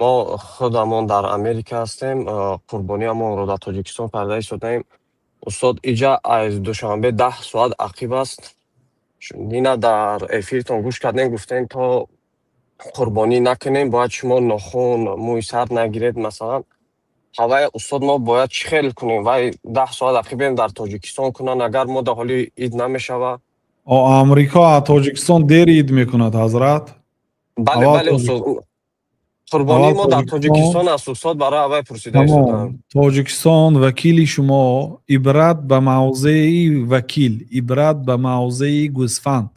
ما خودمون در امریکا هستیم. قربانیمون رو در تاجیکستان پرده ایستادیم. استاد اینجا از دوشنبه 10 ساعت عقیب است. اینا در افیرتون گوش کردین گفتین تا قربانی نکنیم باید شما ناخون موی سر نگیرید مثلا. هوای استاد ما باید چی خیل کنیم و 10 ساعت عقیبیم در تاجیکستان کنن اگر ما در حالی اید نمیشوه. آمریکا تاجیکستان دیر اید میکند حضرت. بله بله استاد، قربانی ما در تاجیکستان است استاد. برای هوای پرسیده شدم. تاجیکستان وکیل شما عبرت به موضع وکیل، عبرت به موضع گوسفند.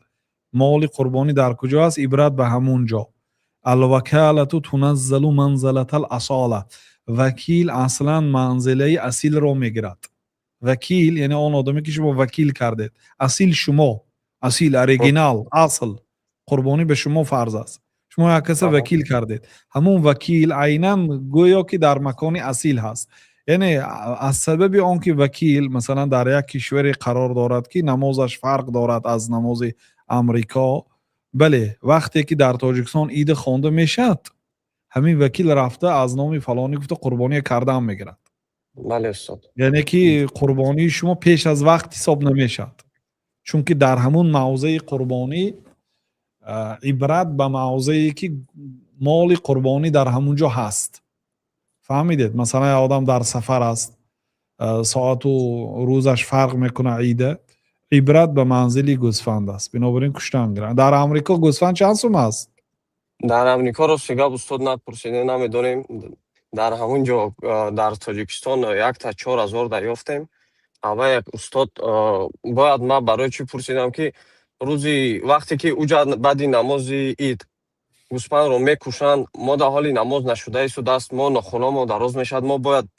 مال قربانی در کجا است؟ عبرت به همون جا. الوکالة تنزل منزلة الاصاله. وکیل اصلا منزله اصیل رو میگیرد. وکیل یعنی آن آدمی که شما وکیل کردید. اصیل شما، اصیل اوریجینال، اصل قربانی به شما فرض است. شما یک کس وکیل کردید، همون وکیل عیناً گویا که در مکان اصیل هست. یعنی از سبب آنکه وکیل مثلا در یک کشور قرار دارد که نمازش فرق دارد از نماز امریکا، بله وقتی که در تاجیکستان عید خوانده میشد همین وکیل رفته از نام فلانی گفته قربانی کردم میگیرد. بله استاد. یعنی که قربانی شما پیش از وقت حساب نمیشد، چون که در همون موضع قربانی عبرت به موضعی که مال قربانی در همونجا هست. فهمیدید؟ مثلا آدم در سفر است، ساعت و روزش فرق میکنه، عیده، عبرت به منزلی گوسفند است، بنابراین کشته میگیرن. در امریکا گوسفند چند سوم است؟ در امریکا رو سیگاب استاد نپرسیده نمیدونیم. در همونجا در تاجیکستان 1 تا 4,000 دریافتیم. اما یک استاد باید ما برای چی پرسیدم که روزی وقتی که اوجا بعد نماز اید گوسفند رو میکشن، ما در حالی نماز نشده ایست و دست ما ناخونامون دراز میشد، ما باید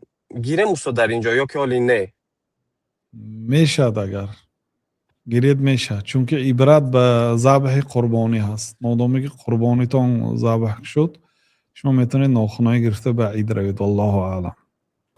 گیریم استاد در اینجا یا که حالی نه؟ میشد، اگر گیرید میشد، چون که عبرت به ذبح قربانی هست. مادامی که قربانیتون ذبح شد شما میتونید ناخونای گرفته به عید روید. والله اعلم.